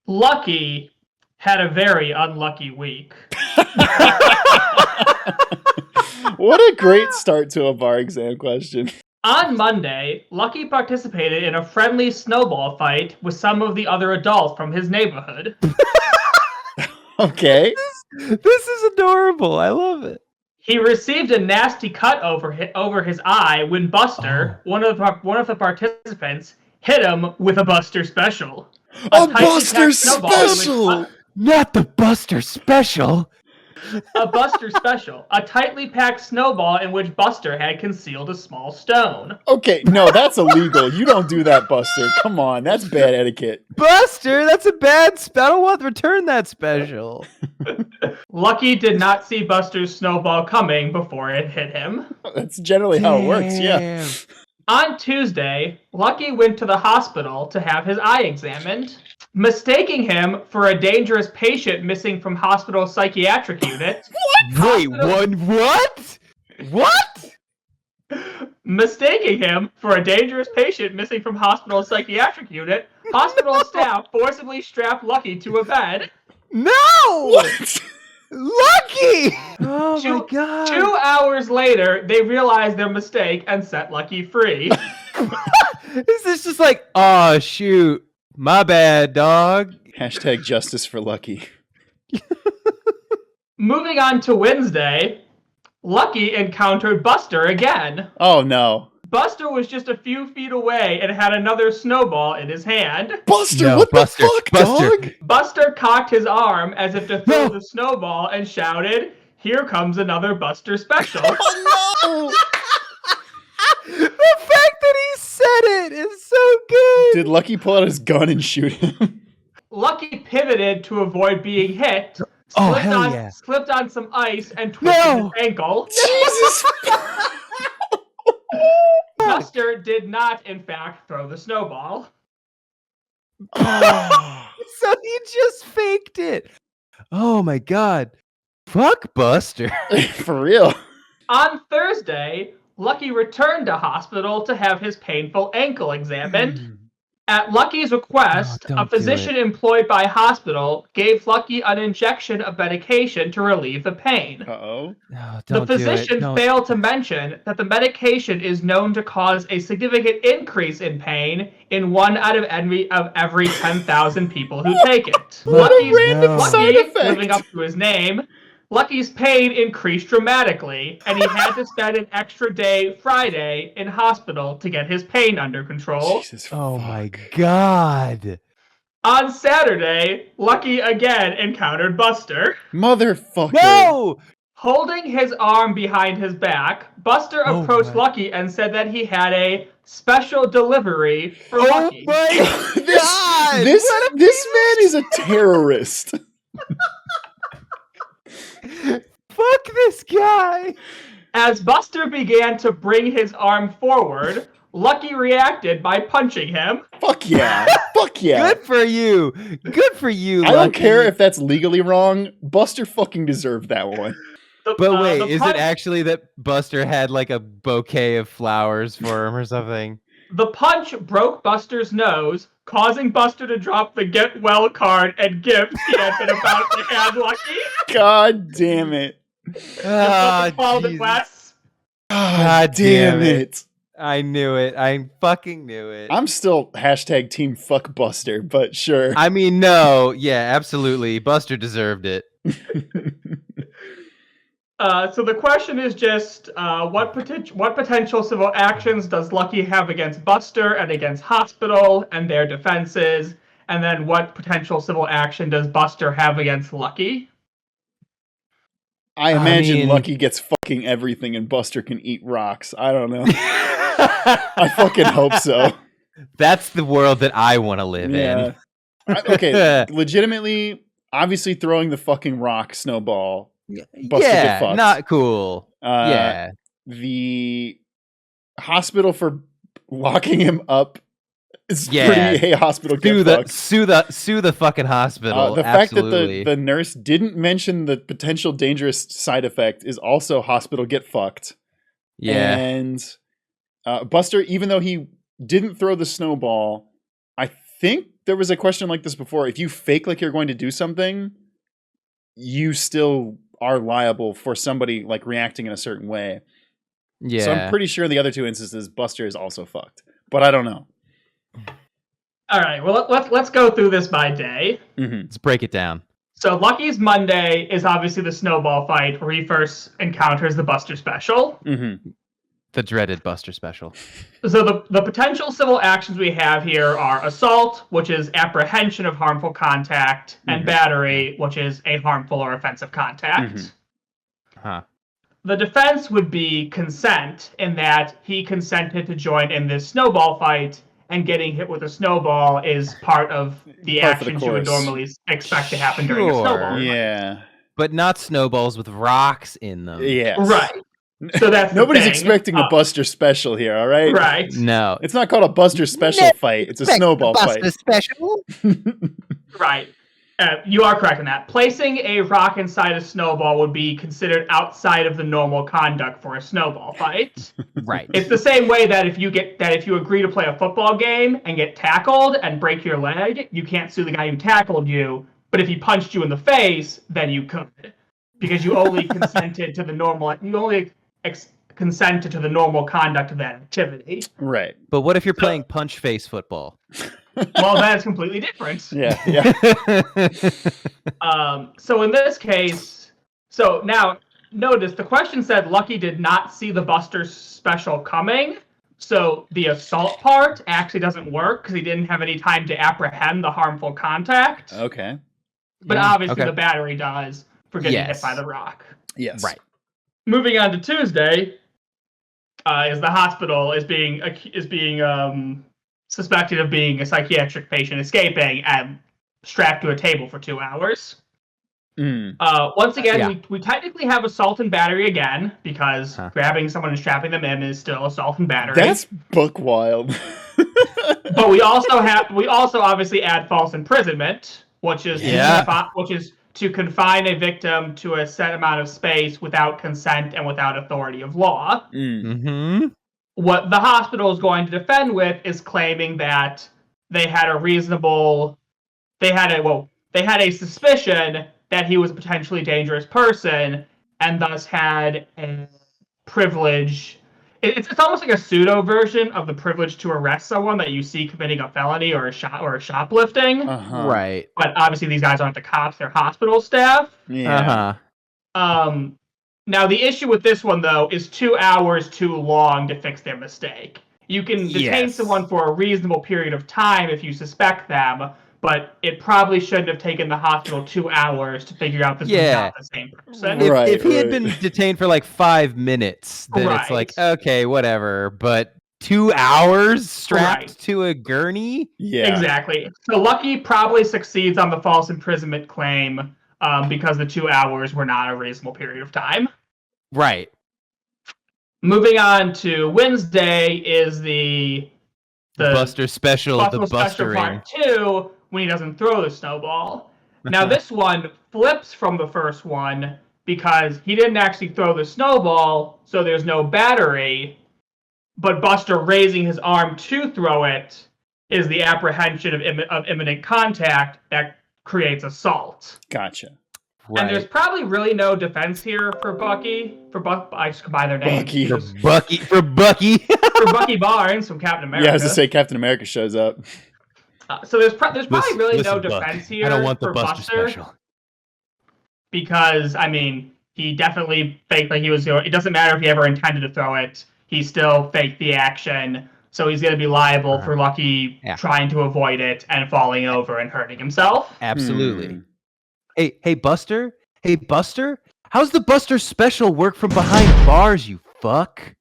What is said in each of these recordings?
Lucky had a very unlucky week. What a great start to a bar exam question. On Monday, Lucky participated in a friendly snowball fight with some of the other adults from his neighborhood. Okay. This is adorable. I love it. He received a nasty cut over his eye when Buster, one of the participants, hit him with a Buster Special. A Buster Special! Not the Buster Special. A Buster Special, a tightly packed snowball in which Buster had concealed a small stone. Okay, no, that's illegal. You don't do that, Buster. Come on, that's bad etiquette. Buster, that's a bad spell. I don't want to return that special. Lucky did not see Buster's snowball coming before it hit him. That's generally how it works, yeah. On Tuesday, Lucky went to the hospital to have his eye examined. Mistaking him for a dangerous patient missing from hospital psychiatric unit. Wait, what? What? Mistaking him for a dangerous patient missing from hospital psychiatric unit, hospital staff forcibly strapped Lucky to a bed. No! What? Lucky! Oh my god. 2 hours later, they realized their mistake and set Lucky free. Is this just like, oh shoot, my bad, dog? Hashtag justice for Lucky. Moving on to Wednesday, Lucky encountered Buster again. Oh no. Buster was just a few feet away and had another snowball in his hand. Buster, No, what Buster, the fuck, Buster. dog? Buster cocked his arm as if to throw the snowball and shouted, "Here comes another Buster Special." Oh The fact that he said it is so good. no! Did Lucky pull out his gun and shoot him? Lucky pivoted to avoid being hit, Oh, hell yeah. slipped on some ice, and twisted his ankle. Jesus! Buster did not, in fact, throw the snowball. So he just faked it. Oh my god. Fuck Buster. For real. On Thursday, Lucky returned to hospital to have his painful ankle examined. At Lucky's request, don't a physician employed by hospital gave Lucky an injection of medication to relieve the pain. Uh-oh. No, The don't do it. physician No. failed to mention that the medication is known to cause a significant increase in pain in 1 out of every 10,000 people who take it. What a random side effect! Living up to his name, Lucky's pain increased dramatically, and he had to spend an extra day Friday in hospital to get his pain under control. Jesus Oh fuck. my god. On Saturday, Lucky again encountered Buster. Motherfucker. No! Holding his arm behind his back, Buster Oh approached my- Lucky and said that he had a special delivery for Oh Lucky. my god! This What a man is a terrorist. Fuck this guy! As Buster began to bring his arm forward, Lucky reacted by punching him. Fuck yeah. Fuck yeah. Good for you. Good for you, I don't Lucky. care if that's legally wrong. Buster fucking deserved that one. But wait, the is punch- it actually that Buster had like a bouquet of flowers for him or something? The punch broke Buster's nose, causing Buster to drop the get well card and gift he had been about to hand Lucky. God damn it. Ah, Called it Jesus. Wes. God damn it. it. I knew it. I fucking knew it. I'm still hashtag team fuck Buster, but sure. I mean, no. Yeah, absolutely. Buster deserved it. So the question is just, what potential civil actions does Lucky have against Buster and against Hospital and their defenses? And then what potential civil action does Buster have against Lucky? I imagine mean- Lucky gets fucking everything and Buster can eat rocks. I don't know. I fucking hope so. That's the world that I want to live Yeah. in. Okay, legitimately, obviously throwing the fucking rock snowball. Buster Yeah, get fucked. not cool. Uh, Yeah. The hospital for locking him up is Yeah. pretty, hey, hospital, get fucked. Sue the fucking hospital. The fact Absolutely. that the nurse didn't mention the potential dangerous side effect is also hospital, get fucked. yeah. And Buster, even though he didn't throw the snowball, I think there was a question like this before. If you fake like you're going to do something, you still are liable for somebody like reacting in a certain way. Yeah. So I'm pretty sure in the other 2 instances, Buster is also fucked. But I don't know. All right, well, let's go through this by day. Mm-hmm. Let's break it down. So Lucky's Monday is obviously the snowball fight where he first encounters the Buster Special. Mm-hmm. The dreaded Buster Special. So the potential civil actions we have here are assault, which is apprehension of harmful contact, and battery, which is a harmful or offensive contact. Huh. The defense would be consent, in that he consented to join in this snowball fight, and getting hit with a snowball is part of the Part of the actions you would course. normally expect to happen during a Sure. snowball fight. Yeah. But not snowballs with rocks in them. Yes. Right. So that's the Nobody's thing. expecting a Buster Special here, all right? Right. No. It's not called a Buster Special fight. It's a snowball fight. Special? Right. You are correct in that. Placing a rock inside a snowball would be considered outside of the normal conduct for a snowball fight. Right. It's the same way that if you agree to play a football game and get tackled and break your leg, you can't sue the guy who tackled you. But if he punched you in the face, then you could, because you only consented to the normal. You only consented to the normal conduct of that activity. Right. But what if you're playing punch face football? Well, that's completely different. Yeah. So in this case, so now notice the question said Lucky did not see the Buster Special coming. So the assault part actually doesn't work because he didn't have any time to apprehend the harmful contact. Okay. But Yeah, obviously okay. the battery does for getting hit by the rock. Yes. Right. Moving on to Tuesday, is the hospital is being suspected of being a psychiatric patient escaping and strapped to a table for 2 hours. Once again, we technically have assault and battery again, because grabbing someone and strapping them in is still assault and battery. That's buck wild. But we also obviously add false imprisonment, which is to confine a victim to a set amount of space without consent and without authority of law. Mm-hmm. What the hospital is going to defend with is claiming that they had a suspicion that he was a potentially dangerous person, and thus had a privilege. It's almost like a pseudo version of the privilege to arrest someone that you see committing a felony or a shoplifting. Right. But obviously these guys aren't the cops; they're hospital staff. Yeah. Now, the issue with this one, though, is 2 hours too long to fix their mistake. You can detain someone for a reasonable period of time if you suspect them, but it probably shouldn't have taken the hospital 2 hours to figure out this was not the same person. If he had been detained for like 5 minutes, then it's like, okay, whatever. But 2 hours strapped to a gurney? Yeah. Exactly. So Lucky probably succeeds on the false imprisonment claim, because the 2 hours were not a reasonable period of time. Right. Moving on to Wednesday is the Buster Special, the Bustering. Part 2, when he doesn't throw the snowball. Now this one flips from the first one because he didn't actually throw the snowball, so there's no battery, but Buster raising his arm to throw it is the apprehension of imminent contact that creates assault. Gotcha. Right. And there's probably really no defense here for Bucky. I just combine their names. Bucky. For Bucky. For Bucky Barnes from Captain America. Yeah, I was to say Captain America shows up. So there's probably really no defense here. I don't want the for Buster Special. Because, I mean, he definitely faked like he was going. It doesn't matter if he ever intended to throw it. He still faked the action. So he's going to be liable for Lucky trying to avoid it and falling over and hurting himself. Absolutely. Hey, Buster? Hey, Buster? How's the Buster Special work from behind bars, you fuck?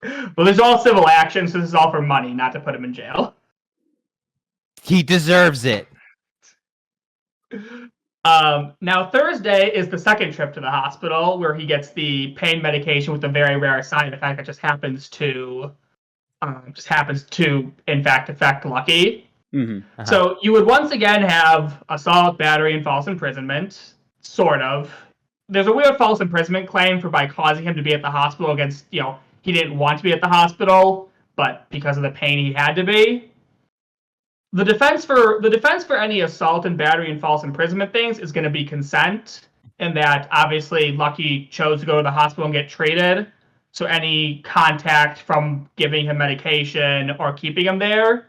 Well, there's all civil action, so this is all for money, not to put him in jail. He deserves it. Now, Thursday is the second trip to the hospital, where he gets the pain medication with a very rare side effect that just happens to, in fact, affect Lucky. Mm-hmm. So you would once again have assault, battery, and false imprisonment, sort of. There's a weird false imprisonment claim by causing him to be at the hospital against, he didn't want to be at the hospital, but because of the pain he had to be. the defense for any assault and battery and false imprisonment things is going to be consent, and that obviously Lucky chose to go to the hospital and get treated. So any contact from giving him medication or keeping him there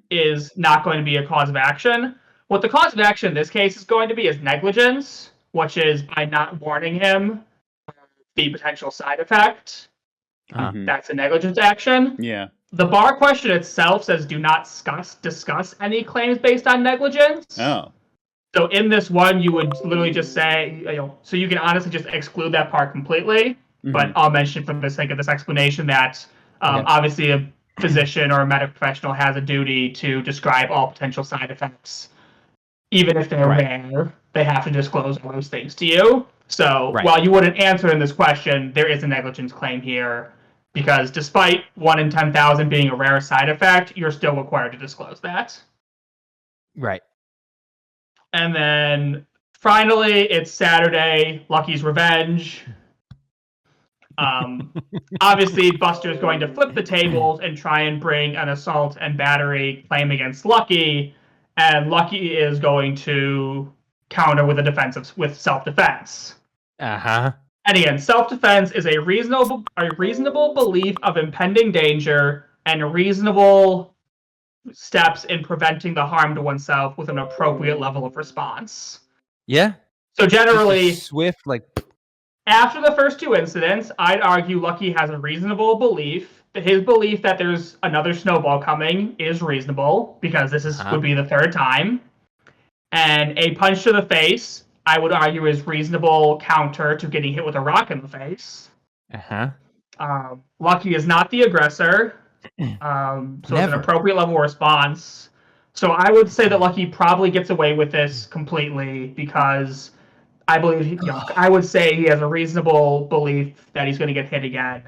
is not going to be a cause of action. What the cause of action in this case is going to be is negligence, which is by not warning him the potential side effect. That's a negligence action. Yeah. The bar question itself says do not discuss any claims based on negligence. Oh. So in this one, you would literally just say, so you can honestly just exclude that part completely. But I'll mention for the sake of this explanation that obviously a physician or a medical professional has a duty to describe all potential side effects. Even if they're rare, they have to disclose all those things to you. So while you wouldn't answer in this question, there is a negligence claim here. Because despite 1 in 10,000 being a rare side effect, you're still required to disclose that. Right. And then finally, it's Saturday, Lucky's revenge. Obviously, Buster's going to flip the tables and try and bring an assault and battery claim against Lucky, and Lucky is going to counter with with self-defense. And again, self-defense is a reasonable belief of impending danger and reasonable steps in preventing the harm to oneself with an appropriate level of response. Yeah. So generally, swift, after the first 2 incidents, I'd argue Lucky has a reasonable belief. His belief that there's another snowball coming is reasonable because this would be the 3rd time. And a punch to the face, I would argue, is reasonable counter to getting hit with a rock in the face. Lucky is not the aggressor, so it's an appropriate level of response. So I would say that Lucky probably gets away with this completely because I believe, I would say he has a reasonable belief that he's going to get hit again.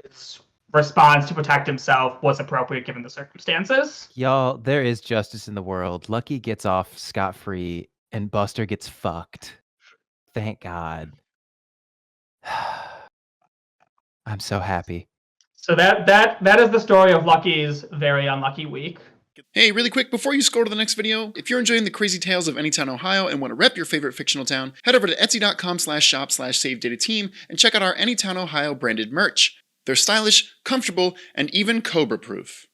His response to protect himself was appropriate given the circumstances. Y'all, there is justice in the world. Lucky gets off scot-free and Buster gets fucked. Thank God. I'm so happy. So that is the story of Lucky's very unlucky week. Hey, really quick, before you scroll to the next video, if you're enjoying the crazy tales of Anytown, Ohio and want to rep your favorite fictional town, head over to etsy.com/shop/savedatateam and check out our Anytown, Ohio branded merch. They're stylish, comfortable, and even Cobra-proof.